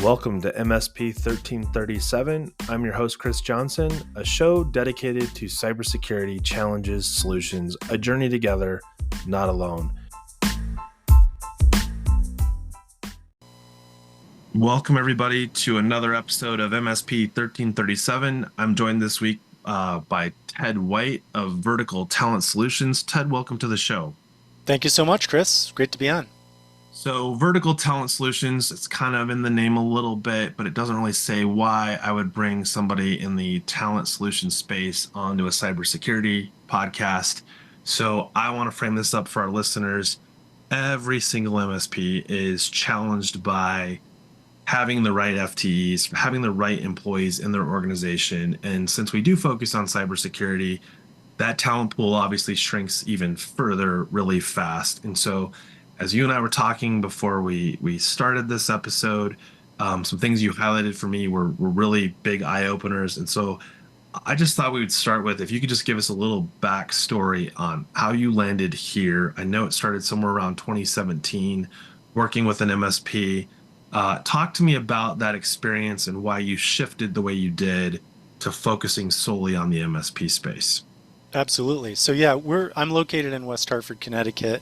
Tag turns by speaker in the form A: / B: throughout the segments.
A: Welcome to MSP 1337. I'm your host, Chris Johnson, a show dedicated to cybersecurity challenges, solutions, a journey together, not alone. Welcome, everybody, to another episode of MSP 1337. I'm joined this week by Ted White of Vertical Talent Solutions. Ted, welcome to the show.
B: Thank you so much, Chris. Great to be on.
A: So Vertical Talent Solutions, it's kind of in the name a little bit, but it doesn't really say why I would bring somebody in the talent solution space onto a cybersecurity podcast. So I want to frame this up for our listeners. Every single MSP is challenged by having the right FTEs, having the right employees in their organization. And since we do focus on cybersecurity, that talent pool obviously shrinks even further really fast. And so as you and I were talking before we started this episode, some things you highlighted for me were really big eye openers. And so I just thought we would start with, if you could just give us a little backstory on how you landed here. I know it started somewhere around 2017, working with an MSP. Talk to me about that experience and why you shifted the way you did to focusing solely on the MSP space.
B: Absolutely. So I'm located in West Hartford, Connecticut,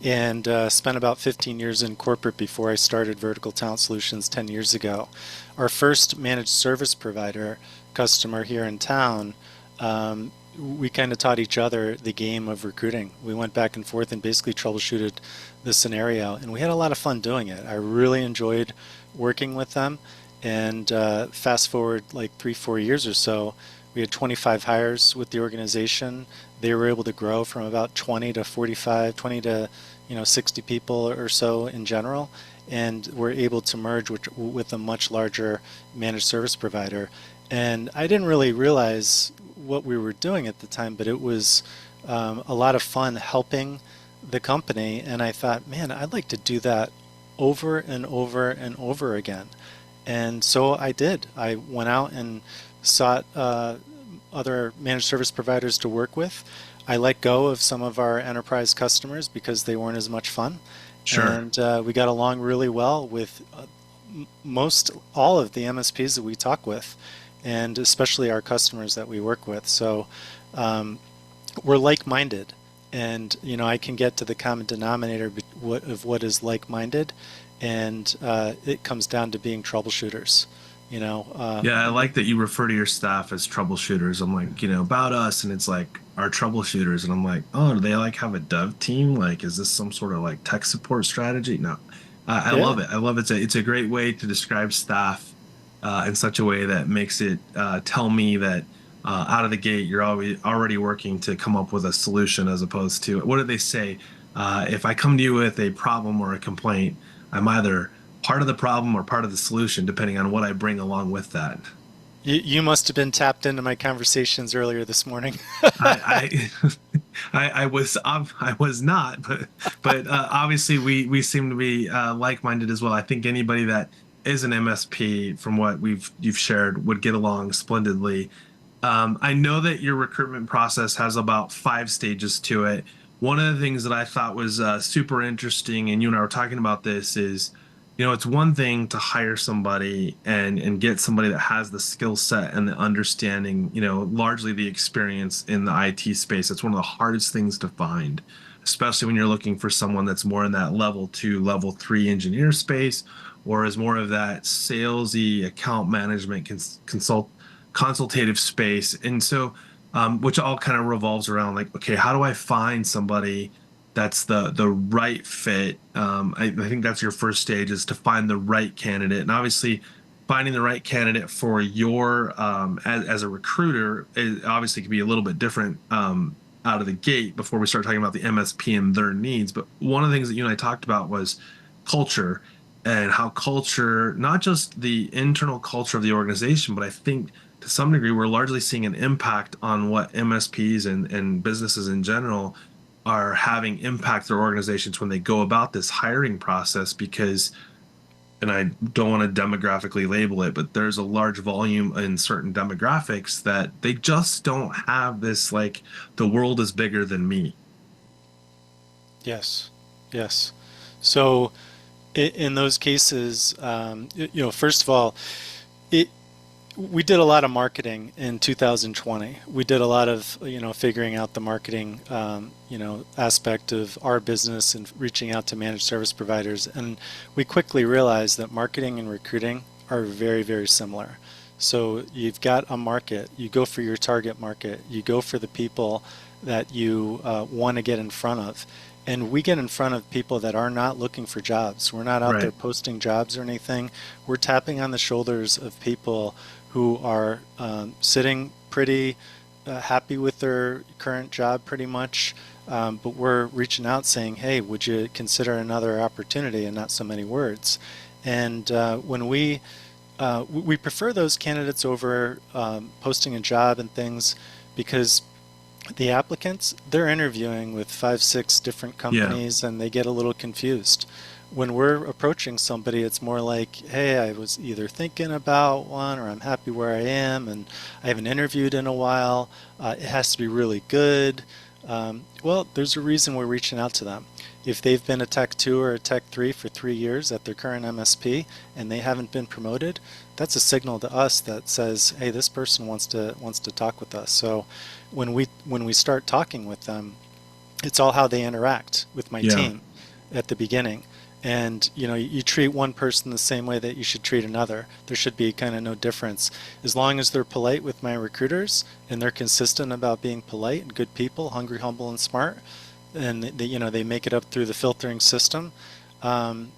B: and spent about 15 years in corporate before I started Vertical Talent Solutions 10 years ago. Our first managed service provider customer here in town, we kind of taught each other the game of recruiting. We went back and forth and basically troubleshooted the scenario, and we had a lot of fun doing it. I really enjoyed working with them, and fast forward like 3-4 years or so, we had 25 hires with the organization. They were able to grow from about 20 to 45, 20 to 60 people or so in general, and were able to merge with a much larger managed service provider. And I didn't really realize what we were doing at the time, but it was a lot of fun helping the company. And I thought, man, I'd like to do that over and over and over again. And so I did. I went out and sought other managed service providers to work with. I let go of some of our enterprise customers because they weren't as much fun.
A: Sure.
B: And we got along really well with most all of the MSPs that we talk with, and especially our customers that we work with. So we're like-minded, and I can get to the common denominator of what is like-minded, and it comes down to being troubleshooters.
A: Yeah, I like that you refer to your staff as troubleshooters. I'm like, about us, and it's like our troubleshooters, and I'm like, oh, do they like have a dev team? Like, is this some sort of like tech support strategy? No, I
B: Yeah.
A: love it. I love it. It's a great way to describe staff in such a way that makes it tell me that out of the gate you're already working to come up with a solution, as opposed to, what do they say? If I come to you with a problem or a complaint, I'm either part of the problem or part of the solution, depending on what I bring along with that.
B: You must have been tapped into my conversations earlier this morning.
A: I I was not, but obviously we seem to be like-minded as well. I think anybody that is an MSP, from what you've shared, would get along splendidly. I know that your recruitment process has about 5 stages to it. One of the things that I thought was super interesting, and you and I were talking about this, is it's one thing to hire somebody and get somebody that has the skill set and the understanding, largely the experience in the IT space. It's one of the hardest things to find, especially when you're looking for someone that's more in that level 2, level 3 engineer space, or is more of that salesy account management consultative space. And so, which all kind of revolves around like, okay, how do I find somebody that's the right fit? I think that's your first stage, is to find the right candidate. And obviously finding the right candidate for your as a recruiter obviously can be a little bit different out of the gate before we start talking about the MSP and their needs. But one of the things that you and I talked about was culture, and how culture, not just the internal culture of the organization, but I think to some degree we're largely seeing an impact on what MSPs and businesses in general are having impact their organizations when they go about this hiring process. Because, and I don't want to demographically label it, but there's a large volume in certain demographics that they just don't have this, like, the world is bigger than me.
B: Yes. Yes. So In those cases, first of all, it we did a lot of marketing in 2020. We did a lot of, figuring out the marketing, aspect of our business and reaching out to managed service providers. And we quickly realized that marketing and recruiting are very, very similar. So you've got a market, you go for your target market, you go for the people that you want to get in front of. And we get in front of people that are not looking for jobs. We're not out there
A: Right.
B: posting jobs or anything. We're tapping on the shoulders of people who are sitting pretty happy with their current job pretty much. But we're reaching out saying, hey, would you consider another opportunity, and not so many words. And when we prefer those candidates over posting a job and things, because the applicants, they're interviewing with five, six different
A: Yeah.
B: companies and they get a little confused. When we're approaching somebody, it's more like, hey, I was either thinking about one or I'm happy where I am and I haven't interviewed in a while. It has to be really good. Well, there's a reason we're reaching out to them. If they've been a Tech 2 or a Tech 3 for 3 years at their current MSP and they haven't been promoted, that's a signal to us that says, hey, this person wants to talk with us. So when we start talking with them, it's all how they interact with my
A: Yeah.
B: team at the beginning. And you treat one person the same way that you should treat another. There should be kind of no difference. As long as they're polite with my recruiters and they're consistent about being polite and good people, hungry, humble, and smart, and they make it up through the filtering system. Um,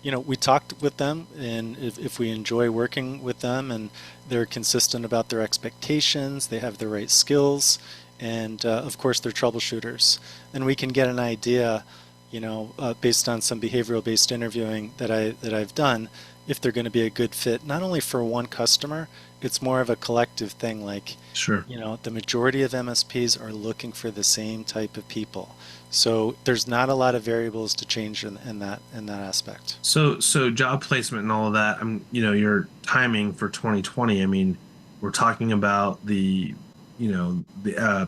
B: we talked with them, and if we enjoy working with them and they're consistent about their expectations, they have the right skills, and of course they're troubleshooters, then we can get an idea, based on some behavioral based interviewing that I've done, if they're going to be a good fit, not only for one customer, it's more of a collective thing. Like,
A: Sure.
B: the majority of MSPs are looking for the same type of people. So there's not a lot of variables to change in that aspect.
A: So job placement and all of that. Your timing for 2020. I mean, we're talking about the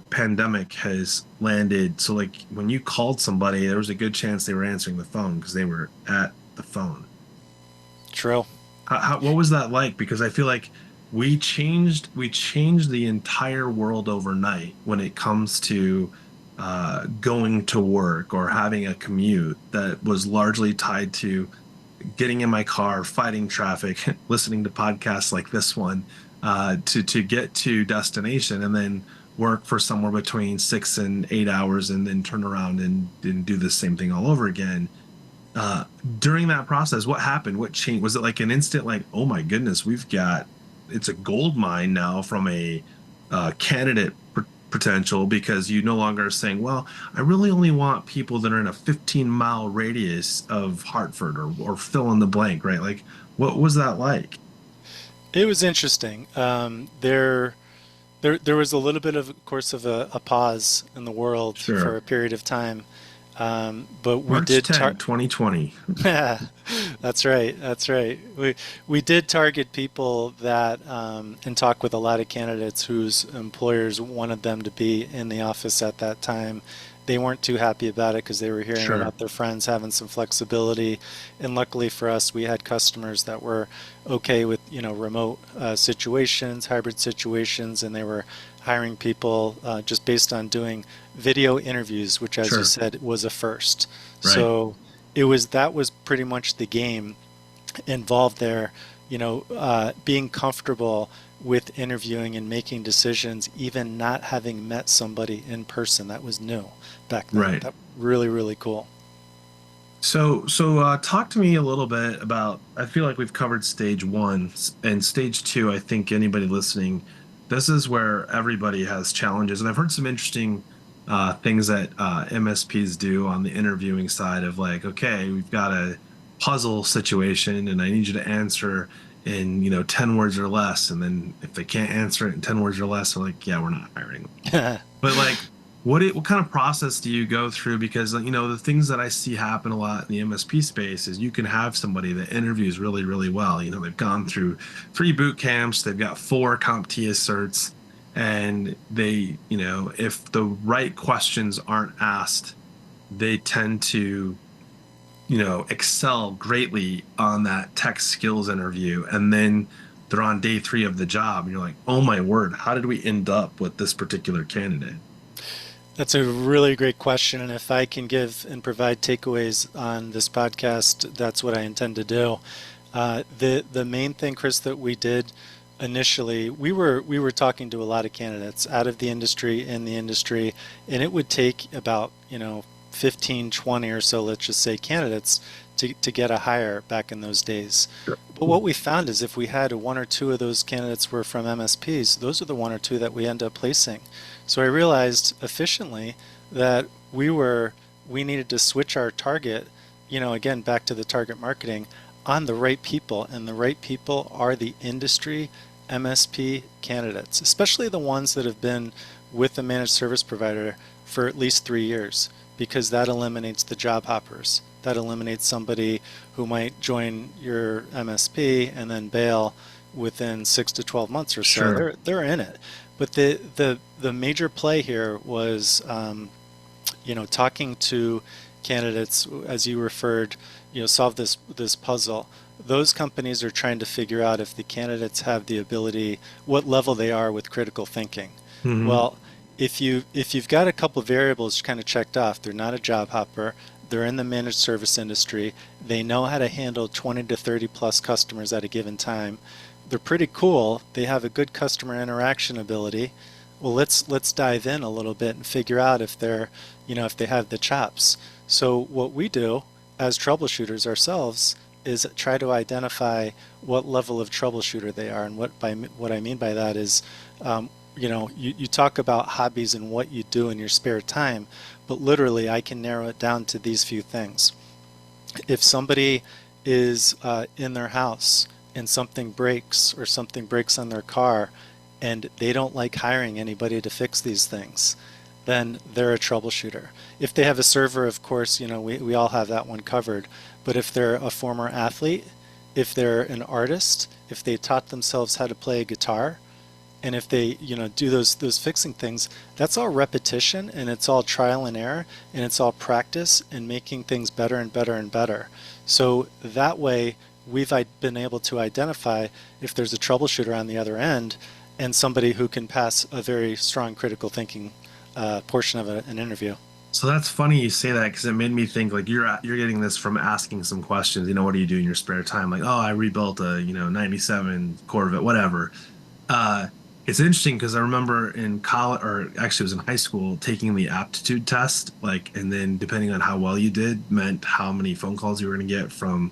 A: pandemic has landed. So like when you called somebody, there was a good chance they were answering the phone because they were at the phone.
B: True.
A: What was that like? Because I feel like we changed the entire world overnight when it comes to going to work or having a commute that was largely tied to getting in my car, fighting traffic, listening to podcasts like this one, to get to destination, and then work for somewhere between 6 and 8 hours, and then turn around and do the same thing all over again. uh During that process, what happened? What changed? Was it like an instant, like, oh my goodness, it's a gold mine now from a candidate potential, because you no longer are saying, well, I really only want people that are in a 15-mile radius of Hartford, or fill in the blank, right? Like, what was that like?
B: It was interesting. There was a little bit of course of a pause in the world for
A: Sure.
B: a period of time, but we
A: March
B: did
A: 10th, 2020.
B: That's right. That's right. We did target people that and talk with a lot of candidates whose employers wanted them to be in the office at that time. They weren't too happy about it because they were hearing
A: Sure.
B: about their friends having some flexibility. And luckily for us, we had customers that were okay with remote situations, hybrid situations, and they were hiring people just based on doing video interviews, which, as you
A: Sure.
B: said, was a first.
A: Right.
B: So that was pretty much the game involved there, being comfortable with interviewing and making decisions, even not having met somebody in person. That was new back then.
A: Right.
B: That really, really cool.
A: So talk to me a little bit about. I feel like we've covered stage one, and stage two. I think anybody listening, this is where everybody has challenges, and I've heard some interesting things that MSPs do on the interviewing side of, like, okay, we've got a puzzle situation, and I need you to answer in 10 words or less, and then if they can't answer it in 10 words or less, they're like, yeah, we're not hiring. But like, what kind of process do you go through? Because the things that I see happen a lot in the MSP space is you can have somebody that interviews really, really well. They've gone through 3 boot camps, they've got 4 CompTIA certs, and if the right questions aren't asked, they tend to excel greatly on that tech skills interview, and then they're on day three of the job, and you're like, oh my word, how did we end up with this particular candidate?
B: That's a really great question, and if I can give and provide takeaways on this podcast, that's what I intend to do. The main thing, Chris, that we did initially, we were talking to a lot of candidates out of the industry, in the industry, and it would take about 15, 20 or so, let's just say, candidates to get a hire back in those days. But what we found is if we had one or two of those candidates were from MSPs, those are the one or two that we end up placing. So I realized efficiently that we needed to switch our target, again back to the target marketing on the right people, and the right people are the industry MSP candidates, especially the ones that have been with the managed service provider for at least 3 years, because that eliminates the job hoppers. That eliminates somebody who might join your MSP and then bail within 6 to 12 months or so.
A: Sure.
B: They're in it. But the major play here was talking to candidates, as you referred, solve this puzzle. Those companies are trying to figure out if the candidates have the ability, what level they are with critical thinking.
A: Hmm.
B: Well, if you've got a couple of variables kind of checked off, they're not a job hopper, they're in the managed service industry, they know how to handle 20 to 30 plus customers at a given time, they're pretty cool, they have a good customer interaction ability. Well, let's dive in a little bit and figure out if if they have the chops. So what we do as troubleshooters ourselves is try to identify what level of troubleshooter they are. And what I mean by that is, you talk about hobbies and what you do in your spare time, but literally I can narrow it down to these few things. If somebody is in their house and something breaks, or something breaks on their car, and they don't like hiring anybody to fix these things, then they're a troubleshooter. If they have a server, of course, we all have that one covered. But if they're a former athlete, if they're an artist, if they taught themselves how to play a guitar, and if they do those fixing things, that's all repetition, and it's all trial and error, and it's all practice and making things better and better and better. So that way we've been able to identify if there's a troubleshooter on the other end, and somebody who can pass a very strong critical thinking portion of an interview.
A: So that's funny you say that, because it made me think like you're getting this from asking some questions. What do you do in your spare time? Like, oh, I rebuilt a 97 Corvette, whatever. Uh, it's interesting because I remember in college, or actually it was in high school, taking the aptitude test, like, and then depending on how well you did meant how many phone calls you were going to get from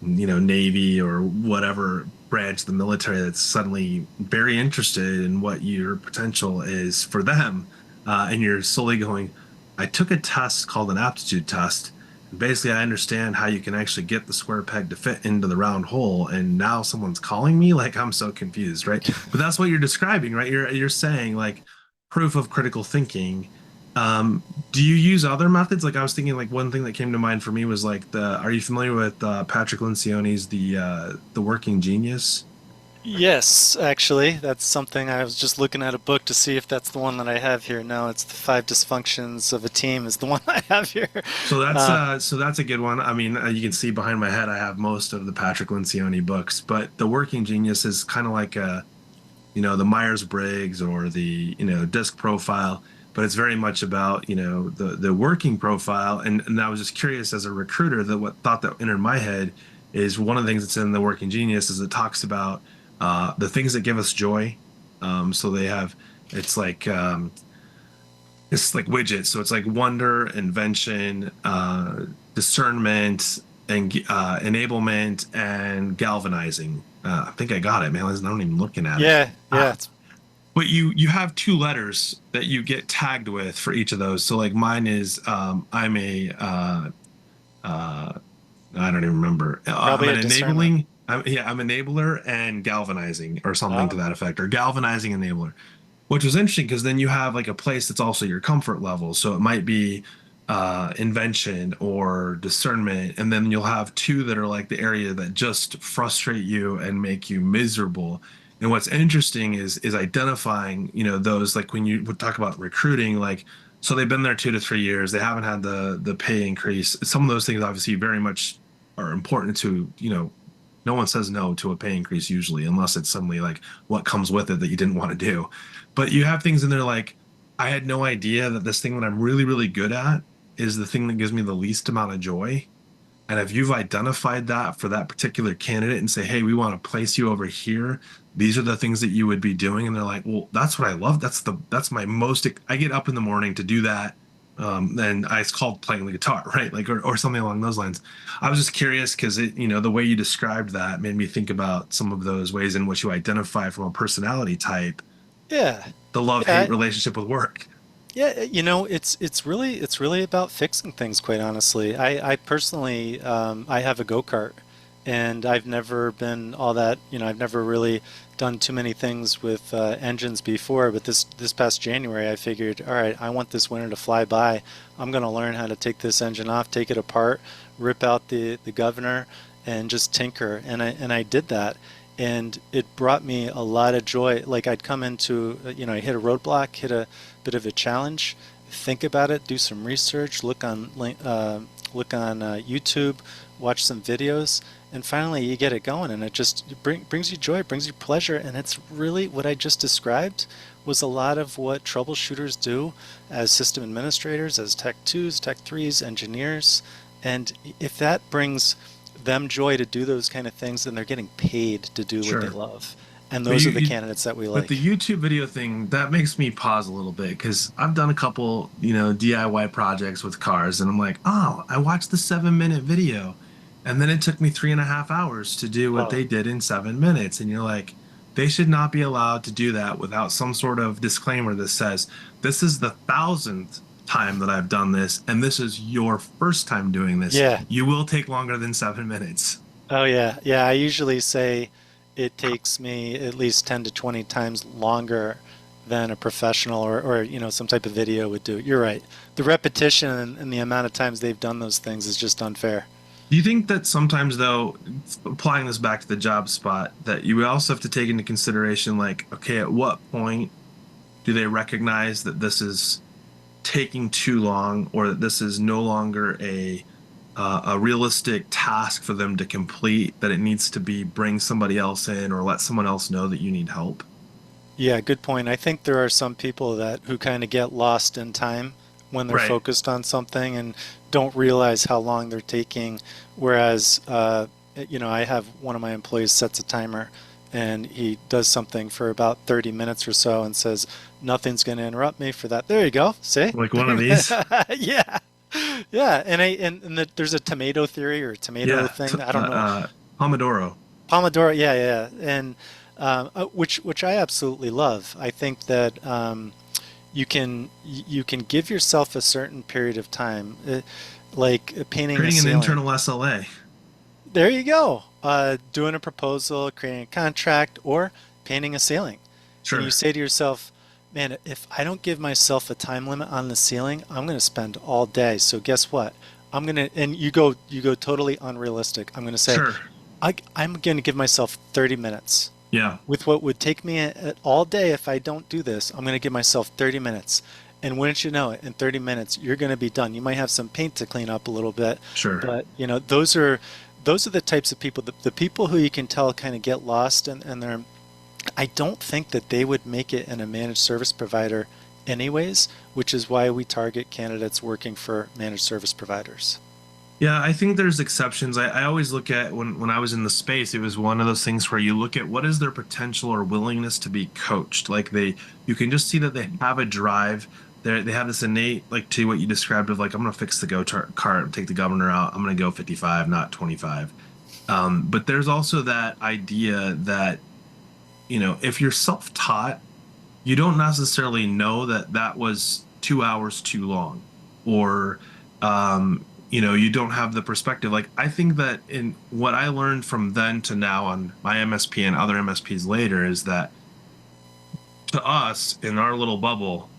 A: Navy or whatever branch of the military that's suddenly very interested in what your potential is for them. And you're slowly going, I took a test called an aptitude test. And basically, I understand how you can actually get the square peg to fit into the round hole. And now someone's calling me, like, I'm so confused, right? But that's what you're describing, right? You're saying like proof of critical thinking. Do you use other methods? Like, I was thinking, like, one thing that came to mind for me was like are you familiar with Patrick Lencioni's the Working Genius?
B: Yes, actually, that's something. I was just looking at a book to see if that's the one that I have here. No, it's the five dysfunctions of a team is the one I have here. Uh,
A: So that's a good one. I mean, you can see behind my head I have most of the Patrick Lencioni books, but the Working Genius is kind of like the Myers-Briggs or the disc profile, but it's very much about the working profile. And I was just curious as a recruiter, that what thought that entered my head is one of the things that's in the Working Genius is it talks about the things that give us joy. So they have it's like it's like widgets. So it's like wonder, invention, discernment, and enablement, and galvanizing. I think I got it, man. I'm not even looking at it.
B: yeah, yeah,
A: Uh, but you have two letters that you get tagged with for each of those. So like mine is I'm a uh, I don't even remember. I'm
B: probably a
A: an
B: discernment.
A: enabling. I'm enabler and galvanizing, or something to
B: Oh,
A: that effect, or galvanizing enabler, which was interesting because then you have like a place that's also your comfort level. So it might be invention or discernment, and then you'll have two that are like the area that just frustrate you and make you miserable. And what's interesting is identifying, those, like when you would talk about recruiting, like So they've been there 2 to 3 years. They haven't had the pay increase. Some of those things obviously very much are important to, no one says no to a pay increase usually, unless it's suddenly like what comes with it that you didn't want to do. But you have things in there like, I had no idea that this thing that I'm really, really good at is the thing that gives me the least amount of joy. And if you've identified that for that particular candidate and say, hey, we want to place you over here, these are the things that you would be doing. And they're like, well, that's what I love. That's my most, I get up in the morning to do that. And it's called playing the guitar, right? Like, or something along those lines. I was just curious because the way you described that made me think about some of those ways in which you identify from a personality type,
B: Yeah.
A: the love-hate
B: Yeah.
A: relationship with work.
B: Yeah, it's really about fixing things, quite honestly. I personally I have a go-kart, and I've never been all that, I've never really done too many things with engines before, but this past January I figured, all right, I want this winter to fly by. I'm going to learn how to take this engine off, take it apart, rip out the governor, and just tinker. And I did that, and it brought me a lot of joy. Like I'd come into, I hit a roadblock, hit a bit of a challenge, think about it, do some research, look on YouTube, watch some videos, and finally you get it going, and it just brings you joy, brings you pleasure, and it's really what I just described was a lot of what troubleshooters do as system administrators, as tech twos, tech threes, engineers. And if that brings them joy to do those kind of things, then they're getting paid to do what they
A: Sure.
B: love. And
A: But
B: those are the candidates that we
A: but
B: like.
A: the YouTube video thing, that makes me pause a little bit because I've done a couple, DIY projects with cars, and I'm like, oh, I watched the 7 minute video, and then it took me 3.5 hours to do what
B: Oh,
A: they did in 7 minutes. And you're like, they should not be allowed to do that without some sort of disclaimer that says, this is the thousandth time that I've done this, and this is your first time doing this.
B: yeah.
A: You will take longer than 7 minutes.
B: Oh, yeah. Yeah. I usually say it takes me at least 10 to 20 times longer than a professional or some type of video would do. You're right. The repetition and the amount of times they've done those things is just unfair.
A: Do you think that sometimes, though, applying this back to the job spot, that you also have to take into consideration, like, okay, at what point do they recognize that this is taking too long, or that this is no longer a realistic task for them to complete, that it needs to be bring somebody else in or let someone else know that you need help?
B: Yeah, good point. I think there are some people that who kind of get lost in time when they're
A: Right.
B: focused on something and don't realize how long they're taking. Whereas, I have one of my employees sets a timer and he does something for about 30 minutes or so and says, nothing's going to interrupt me for that. There you go. See?
A: Like one of these.
B: Yeah. Yeah. There's a tomato theory or tomato
A: Yeah.
B: thing. I don't know.
A: Pomodoro.
B: Pomodoro, yeah, yeah, and which I absolutely love. I think that you can give yourself a certain period of time, like painting a
A: Creating an
B: ceiling.
A: internal SLA.
B: There you go. Doing a proposal, creating a contract, or painting a ceiling. And you
A: Sure.
B: say to yourself, man, if I don't give myself a time limit on the ceiling, I'm going to spend all day. So guess what? And you go totally unrealistic. I'm going to say,
A: Sure.
B: I'm going to give myself 30 minutes.
A: Yeah.
B: With what would take me all day if I don't do this, I'm going to give myself 30 minutes. And wouldn't you know it, in 30 minutes, you're going to be done. You might have some paint to clean up a little bit,
A: Sure.
B: but those are the types of people, the people who you can tell kind of get lost and they're, I don't think that they would make it in a managed service provider anyways, which is why we target candidates working for managed service providers.
A: Yeah, I think there's exceptions. I always look at when I was in the space, it was one of those things where you look at what is their potential or willingness to be coached. Like you can just see that they have a drive. They have this innate, like to what you described of like, I'm going to fix the go kart, take the governor out. I'm going to go 55, not 25. But there's also that idea that, if you're self-taught, you don't necessarily know that that was 2 hours too long, or you don't have the perspective. Like I think that in what I learned from then to now on my MSP and other MSPs later is that to us in our little bubble,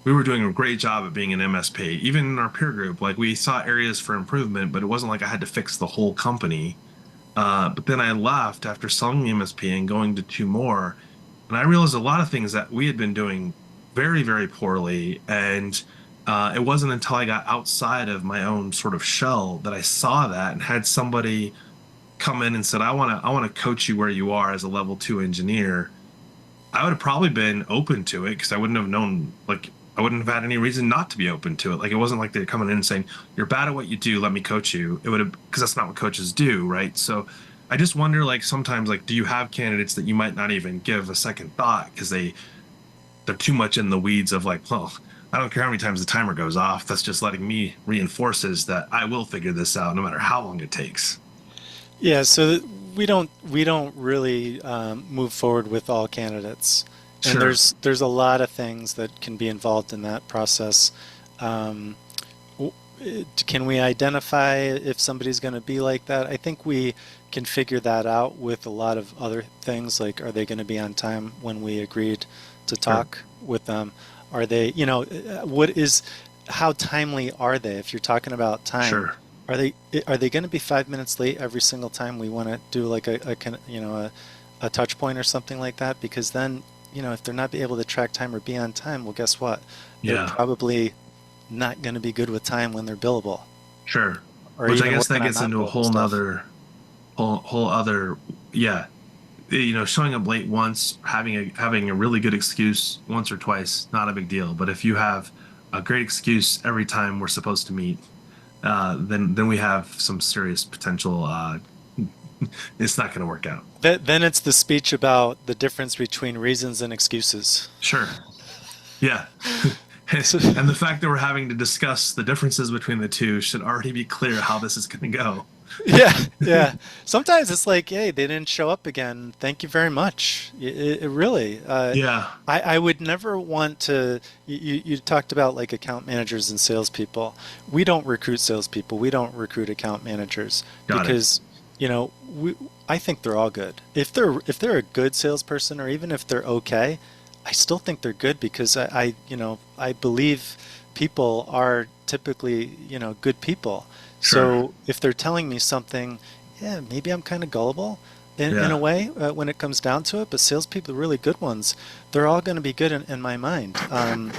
A: we were doing a great job at being an MSP. Even in our peer group, like we saw areas for improvement, but it wasn't like I had to fix the whole company. But then I left after selling the MSP and going to two more, and I realized a lot of things that we had been doing very, very poorly. And It wasn't until I got outside of my own sort of shell that I saw that and had somebody come in and said, I want to coach you where you are as a level two engineer. I would have probably been open to it because I wouldn't have known, like, I wouldn't have had any reason not to be open to it. Like, it wasn't like they're coming in and saying, you're bad at what you do, let me coach you. It would have, because that's not what coaches do, right? So I just wonder, like, sometimes, like, do you have candidates that you might not even give a second thought because they're too much in the weeds of like, well, I don't care how many times the timer goes off. That's just letting me reinforces that I will figure this out no matter how long it takes.
B: Yeah, so we don't really move forward with all candidates, and
A: Sure,
B: there's a lot of things that can be involved in that process. Um, can we identify if somebody's going to be like that? I think we can figure that out with a lot of other things, like are they going to be on time when we agreed to
A: sure,
B: talk with them? Are they, what is, how timely are they? If you're talking about time,
A: sure.
B: are they going to be 5 minutes late every single time we want to do like a touch point or something like that? Because then, if they're not be able to track time or be on time, well, guess what? They're
A: Yeah,
B: probably not going to be good with time when they're billable
A: sure.
B: or
A: Which I
B: even
A: guess that
B: working on
A: gets into a
B: non-billable
A: whole
B: stuff.
A: nother, whole other, yeah. Showing up late once, having a really good excuse once or twice, not a big deal. But if you have a great excuse every time we're supposed to meet, then we have some serious potential. It's not going to work out.
B: Then it's the speech about the difference between reasons and excuses.
A: Sure. Yeah.
B: So,
A: And the fact that we're having to discuss the differences between the two should already be clear how this is going to go.
B: yeah, yeah. Sometimes it's like, hey, they didn't show up again. Thank you very much. It really.
A: Yeah.
B: I would never want to. You talked about like account managers and salespeople. We don't recruit salespeople. We don't recruit account managers
A: Got it.
B: because, I think they're all good. If they're a good salesperson or even if they're okay, I still think they're good because I believe people are typically, good people.
A: Sure.
B: So if they're telling me something, yeah, maybe I'm kind of gullible in a
A: Yeah.
B: way when it comes down to it. But salespeople, the really good ones, they're all going to be good in my mind. And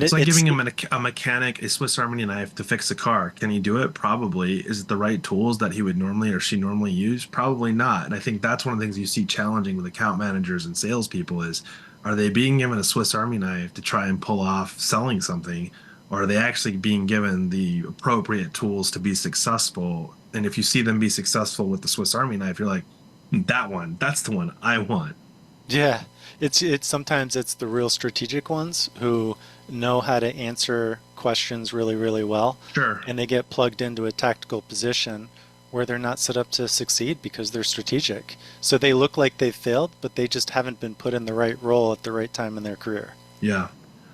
A: It's
B: it,
A: like
B: it's
A: giving him a mechanic a Swiss Army knife to fix a car. Can he do it? Probably. Is it the right tools that he would normally or she normally use? Probably not. And I think that's one of the things you see challenging with account managers and salespeople is, are they being given a Swiss Army knife to try and pull off selling something, or are they actually being given the appropriate tools to be successful? And if you see them be successful with the Swiss Army knife, you're like, that one, that's the one I want.
B: Yeah, it's sometimes it's the real strategic ones who know how to answer questions really, really well,
A: Sure.
B: and they get plugged into a tactical position where they're not set up to succeed because they're strategic. So they look like they've failed, but they just haven't been put in the right role at the right time in their career.
A: Yeah.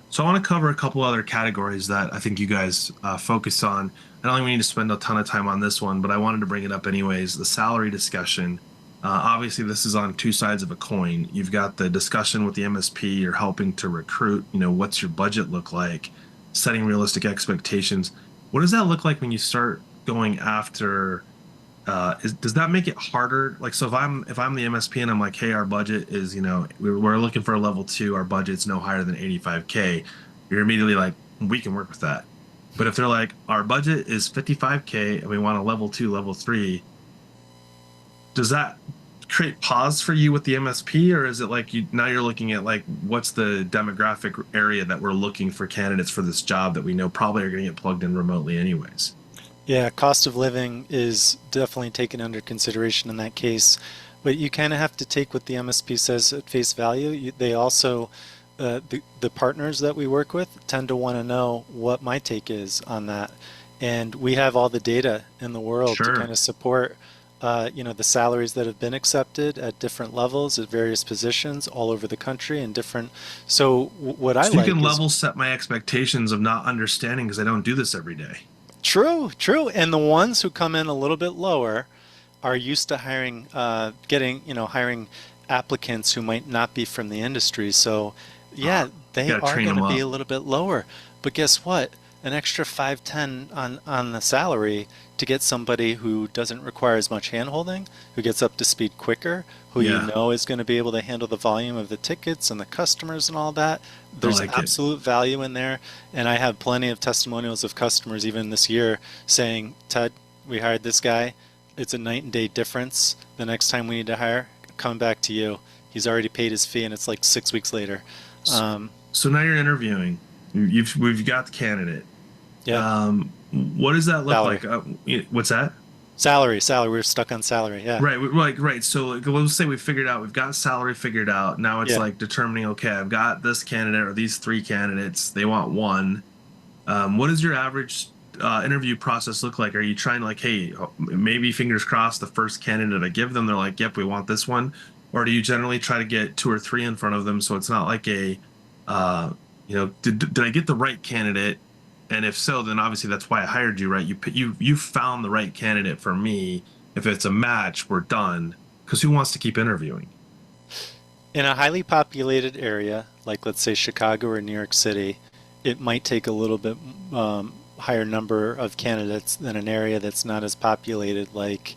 A: So I want to cover a couple other categories that I think you guys focus on. I don't think we need to spend a ton of time on this one, but I wanted to bring it up anyways. The salary discussion. Obviously, this is on two sides of a coin. You've got the discussion with the MSP. You're helping to recruit. What's your budget look like? Setting realistic expectations. What does that look like when you start going after? Does that make it harder? Like, so if I'm the MSP and I'm like, hey, our budget is, we're looking for a level two, our budget's no higher than 85K, you're immediately like, we can work with that. But if they're like, our budget is 55K and we want a level two, level three, does that create pause for you with the MSP, or is it like you now you're looking at like what's the demographic area that we're looking for candidates for this job that we know probably are going to get plugged in remotely anyways?
B: Yeah, cost of living is definitely taken under consideration in that case, but you kind of have to take what the MSP says at face value. They also, the partners that we work with tend to want to know what my take is on that. And we have all the data in the world to kind
A: Sure.
B: of support, the salaries that have been accepted at different levels at various positions all over the country and different. So what I
A: So you
B: like
A: can
B: is
A: level set my expectations of not understanding because I don't do this every day.
B: true, true. And the ones who come in a little bit lower are used to hiring, hiring applicants who might not be from the industry. So, yeah,
A: You
B: they
A: got to
B: are
A: train
B: going
A: them
B: to be a
A: up.
B: little bit lower. But guess what? an extra 5, 10 on the salary to get somebody who doesn't require as much handholding, who gets up to speed quicker, who you
A: Yeah,
B: know is going to be able to handle the volume of the tickets and the customers and all that.
A: I
B: There's
A: like it.
B: absolute value in there. And I have plenty of testimonials of customers even this year saying, Ted, we hired this guy. It's a night and day difference. The next time we need to hire, coming back to you. He's already paid his fee and it's like 6 weeks later.
A: S-
B: Um,
A: So now you're interviewing. We've got the candidate.
B: yeah,
A: What does that look
B: salary.
A: like? What's that?
B: Salary. We're stuck on salary. Yeah.
A: Right, right. So like, let's say we figured out we've got salary figured out. Now it's
B: Yeah.
A: like determining, okay, I've got this candidate or these three candidates. They want one. What does your average interview process look like? Are you trying to like, hey, maybe fingers crossed, the first candidate I give them, they're like, yep, we want this one, or do you generally try to get two or three in front of them so it's not like a, uh, did I get the right candidate? And if so, then obviously that's why I hired you, right? You found the right candidate for me. If it's a match, we're done. Because who wants to keep interviewing?
B: In a highly populated area, like let's say Chicago or New York City, it might take a little bit higher number of candidates than an area that's not as populated, like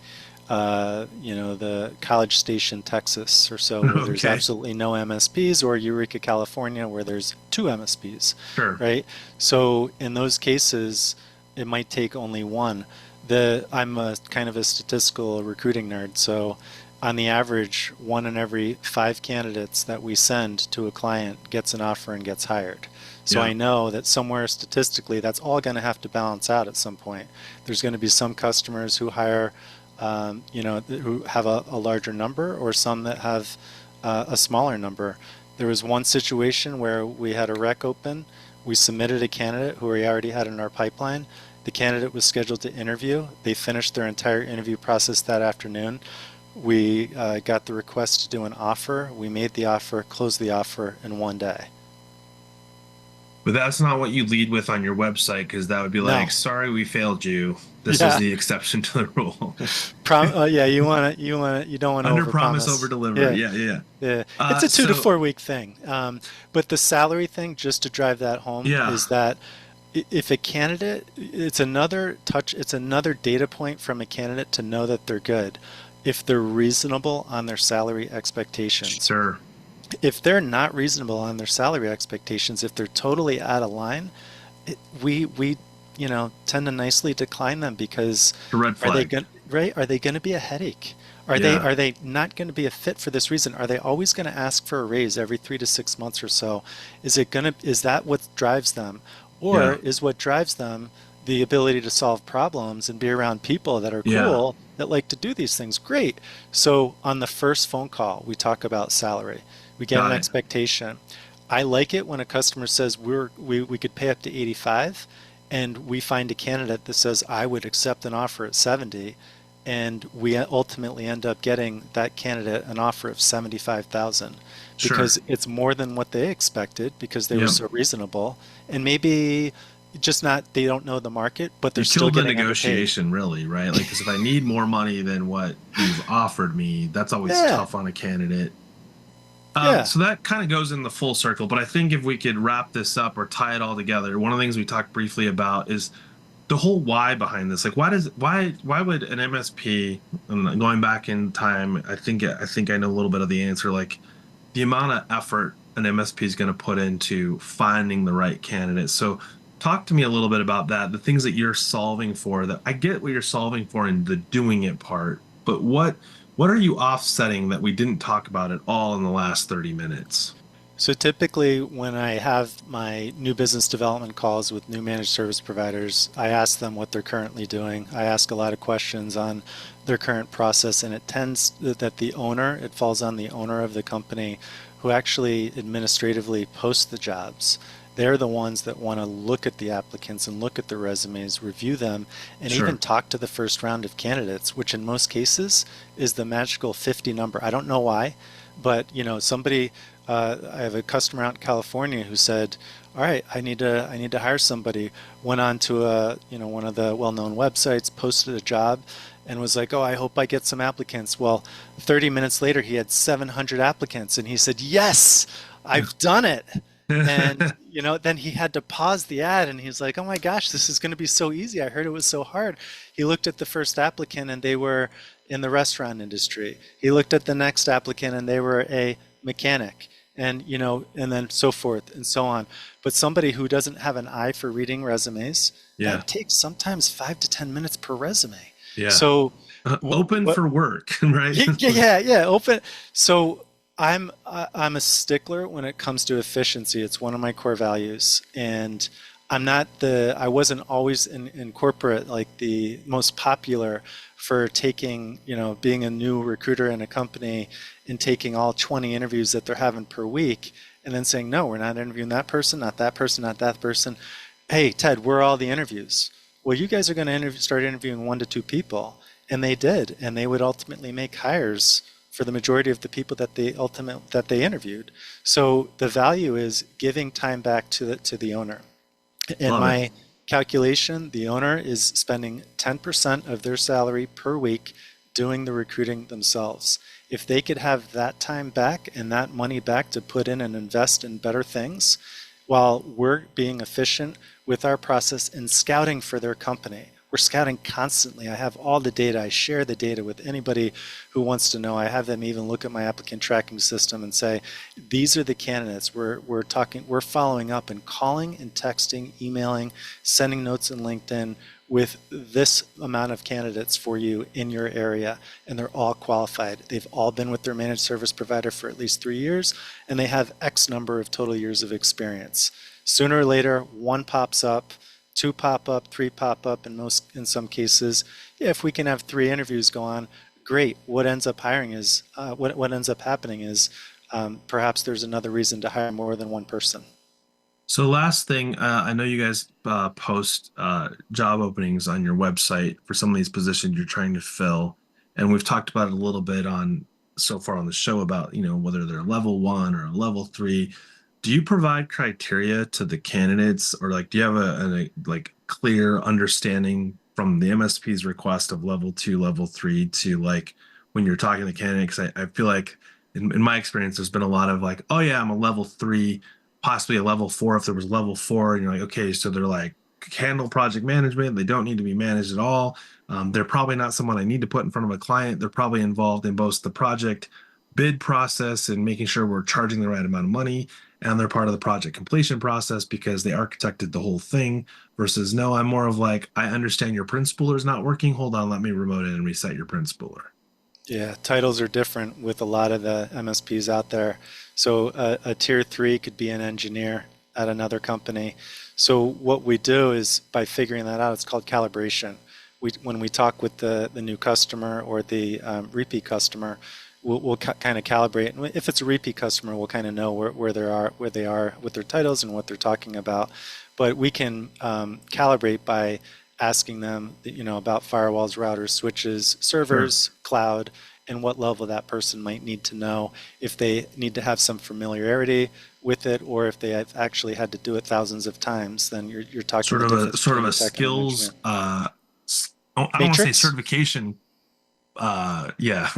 B: the College Station, Texas, or so, where there's
A: Okay,
B: absolutely no MSPs, or Eureka, California, where there's two MSPs,
A: sure.
B: right? So in those cases, it might take only one. I'm a kind of a statistical recruiting nerd, so on the average, 1 in every 5 candidates that we send to a client gets an offer and gets hired. So I
A: Yeah,
B: know that somewhere statistically, that's all going to have to balance out at some point. There's going to be some customers who hire, who have a larger number, or some that have a smaller number. There was one situation where we had a rec open. We submitted a candidate who we already had in our pipeline. The candidate was scheduled to interview. They finished their entire interview process that afternoon. We got the request to do an offer. We made the offer, closed the offer in one day.
A: but that's not what you lead with on your website because that would be like,
B: No.
A: sorry, we failed you. This is
B: Yeah.
A: the exception to the rule.
B: Yeah, you don't want to
A: Under promise, over
B: overpromise.
A: deliver.
B: Yeah.
A: Yeah, yeah.
B: Yeah. It's a two to
A: So
B: four week thing. But the salary thing, just to drive that home,
A: yeah,
B: is that if a candidate, it's another data point from a candidate to know that they're good. If they're reasonable on their salary expectations.
A: sure.
B: If they're not reasonable on their salary expectations, if they're totally out of line, we tend to nicely decline them because
A: A red
B: are they
A: flag.
B: going right? Are they going to be a headache? Are they
A: Yeah,
B: are they not going to be a fit for this reason? Are they always going to ask for a raise every 3 to 6 months or so? Is that what drives them? Or
A: yeah,
B: is what drives them the ability to solve problems and be around people that are
A: yeah.
B: cool that like to do these things? Great. So on the first phone call, we talk about salary. We get an
A: Got it.
B: expectation. I like it when a customer says we could pay up to 85 and we find a candidate that says I would accept an offer at 70 and we ultimately end up getting that candidate an offer of 75,000
A: Sure.
B: because it's more than what they expected because they were
A: Yep.
B: so reasonable and maybe just not they don't know the market but they're
A: You
B: still
A: killed the
B: getting underpaid.
A: negotiation, really, right? Like, because if I need more money than what you've offered me, that's always
B: Yeah.
A: tough on a candidate.
B: Yeah.
A: So that kind of goes in the full circle, but I think if we could wrap this up or tie it all together, one of the things we talked briefly about is the whole why behind this. Like, why would an MSP, and going back in time, I think I know a little bit of the answer. Like, the amount of effort an MSP is going to put into finding the right candidate. So, talk to me a little bit about that. The things that you're solving for. That I get what you're solving for in the doing it part, but what are you offsetting that we didn't talk about at all in the last 30 minutes?
B: So typically, when I have my new business development calls with new managed service providers, I ask them what they're currently doing. I ask a lot of questions on their current process, and it tends that it falls on the owner of the company who actually administratively posts the jobs. They're the ones that want to look at the applicants and look at the resumes, review them, and even
A: Sure.
B: talk to the first round of candidates, which in most cases is the magical 50 number. I don't know why, but somebody I have a customer out in California who said, "All right, I need to hire somebody." Went on to one of the well-known websites, posted a job, and was like, "Oh, I hope I get some applicants." Well, 30 minutes later, he had 700 applicants, and he said, "Yes, I've done it." And, then he had to pause the ad and he's like, oh my gosh, this is going to be so easy. I heard it was so hard. He looked at the first applicant and they were in the restaurant industry. He looked at the next applicant and they were a mechanic and, and then so forth and so on. But somebody who doesn't have an eye for reading resumes,
A: Yeah.
B: that takes sometimes 5 to 10 minutes per resume.
A: Yeah.
B: So
A: Open
B: what,
A: for work, right?
B: yeah, open. So I'm a stickler when it comes to efficiency. It's one of my core values, and I wasn't always in corporate like the most popular for taking, being a new recruiter in a company and taking all 20 interviews that they're having per week and then saying, no, we're not interviewing that person, not that person, not that person. Hey, Ted, where are all the interviews? Well, you guys are going to start interviewing 1 to 2 people. And they did, and they would ultimately make hires for the majority of the people that they interviewed. So the value is giving time back to the owner. In
A: Love it.
B: my calculation, the owner is spending 10% of their salary per week doing the recruiting themselves. If they could have that time back and that money back to put in and invest in better things, while we're being efficient with our process in scouting for their company. We're scouting constantly. I have all the data. I share the data with anybody who wants to know. I have them even look at my applicant tracking system and say, these are the candidates. We're following up and calling and texting, emailing, sending notes in LinkedIn with this amount of candidates for you in your area, and they're all qualified. They've all been with their managed service provider for at least 3 years, and they have X number of total years of experience. Sooner or later, one pops up, two pop up, three pop up, in some cases. Yeah, if we can have 3 interviews go on, great. What ends up happening is perhaps there's another reason to hire more than one person.
A: So last thing, I know you guys post job openings on your website for some of these positions you're trying to fill, and we've talked about it a little bit on so far on the show about whether they're level 1 or a level 3. Do you provide criteria to the candidates, or like do you have a like clear understanding from the MSP's request of level 2, level 3 to like when you're talking to candidates? I feel like in my experience, there's been a lot of like, oh yeah, I'm a level 3, possibly a level 4 if there was level 4, and you're like, okay, so they're like handle project management, they don't need to be managed at all. They're probably not someone I need to put in front of a client. They're probably involved in both the project bid process and making sure we're charging the right amount of money, and they're part of the project completion process because they architected the whole thing. Versus no, I'm more of like, I understand your print spooler is not working, hold on, let me remote it and reset your print spooler.
B: Yeah, titles are different with a lot of the MSPs out there. So a tier 3 could be an engineer at another company. So what we do is by figuring that out, it's called calibration. When we talk with the new customer or the repeat customer, we'll kind of calibrate. And if it's a repeat customer, we'll kind of know where they are with their titles and what they're talking about. But we can calibrate by asking them, about firewalls, routers, switches,
A: Sure.
B: servers, cloud, and what level that person might need to know if they need to have some familiarity with it, or if they have actually had to do it thousands of times. Then you're talking
A: Sort
B: the
A: of a
B: difference
A: sort of
B: between a
A: a
B: tech and an
A: skills
B: engineer.
A: I don't want to say
B: Matrix?
A: certification. Yeah.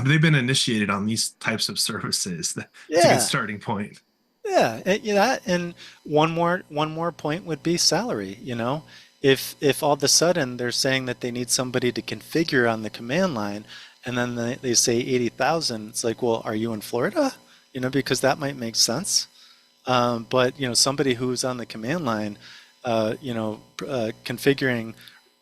A: They've been initiated on these types of services. That's a good
B: Yeah,
A: starting point.
B: yeah, and one more point would be salary. If all of a sudden they're saying that they need somebody to configure on the command line, and then they say 80,000, it's like, well, are you in Florida? Because that might make sense. But somebody who's on the command line, configuring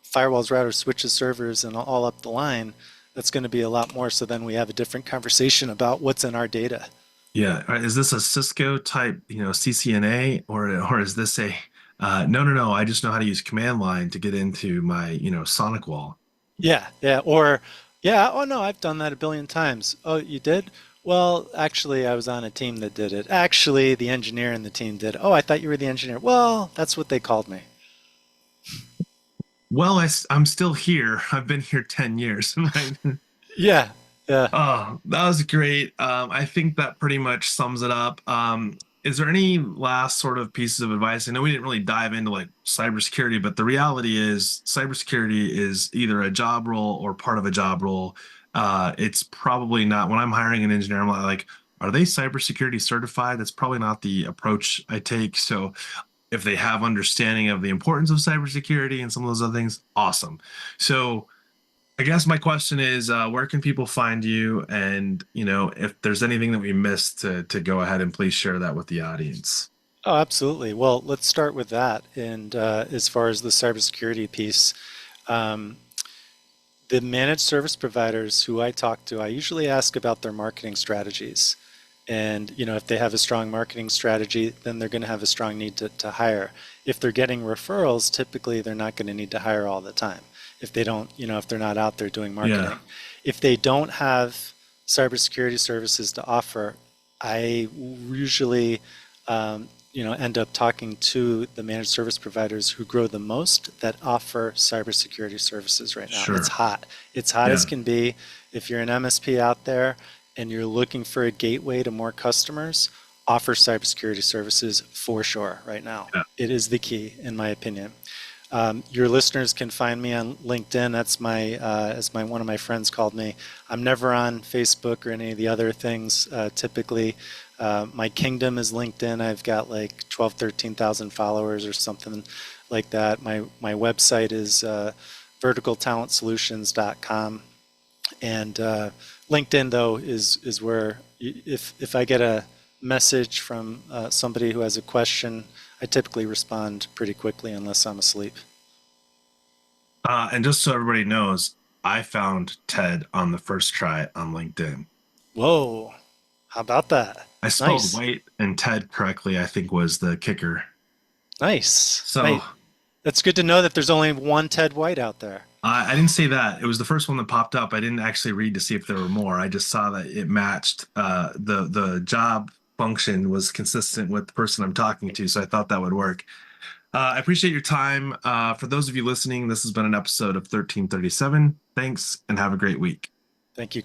B: firewalls, routers, switches, servers, and all up the line, that's going to be a lot more. So then we have a different conversation about what's in our data.
A: Yeah. Is this a Cisco type, CCNA, or is this a no, no, no, I just know how to use command line to get into my, Sonic wall.
B: Yeah, yeah, or yeah, oh no, I've done that a billion times. Oh, you did? Well, actually, I was on a team that did it. Actually, the engineer in the team did. Oh, I thought you were the engineer. Well, that's what they called me.
A: Well, I'm still here. I've been here 10 years, right?
B: Yeah, yeah.
A: Oh, that was great. I think that pretty much sums it up. Is there any last sort of pieces of advice? I know we didn't really dive into like cybersecurity, but the reality is cybersecurity is either a job role or part of a job role. It's probably not when I'm hiring an engineer, I'm like, are they cybersecurity certified? That's probably not the approach I take. So if they have understanding of the importance of cybersecurity and some of those other things, awesome. So I guess my question is, where can people find you? And if there's anything that we missed, to go ahead and please share that with the audience.
B: Oh, absolutely. Well, let's start with that. And as far as the cybersecurity piece, um, the managed service providers who I talk to, I usually ask about their marketing strategies. And if they have a strong marketing strategy, then they're going to have a strong need to hire. If they're getting referrals, typically they're not going to need to hire all the time. If they don't, if they're not out there doing
A: Yeah,
B: marketing. If they don't have cybersecurity services to offer, I usually end up talking to the managed service providers who grow the most that offer cybersecurity services right now. It's
A: sure.
B: hot. It's hot as
A: Yeah,
B: can be. If you're an MSP out there and you're looking for a gateway to more customers, offer cybersecurity services for sure right now.
A: yeah.
B: It is the key, in my opinion. Your listeners can find me on LinkedIn. That's as my one of my friends called me. I'm never on Facebook or any of the other things. Typically, my kingdom is LinkedIn. I've got like 12, 13,000 followers or something like that. My website is verticaltalentsolutions.com, and LinkedIn though is where if I get a message from somebody who has a question, I typically respond pretty quickly unless I'm asleep.
A: And just so everybody knows, I found Ted on the first try on LinkedIn.
B: Whoa, how about that?
A: I spelled
B: Nice,
A: White and Ted correctly, I think was the kicker.
B: nice.
A: So
B: Hey, that's good to know that there's only one Ted White out there.
A: I didn't say that. It was the first one that popped up. I didn't actually read to see if there were more. I just saw that it matched. The job function was consistent with the person I'm talking to, so I thought that would work. I appreciate your time. For those of you listening, this has been an episode of 1337. Thanks, and have a great week.
B: Thank you.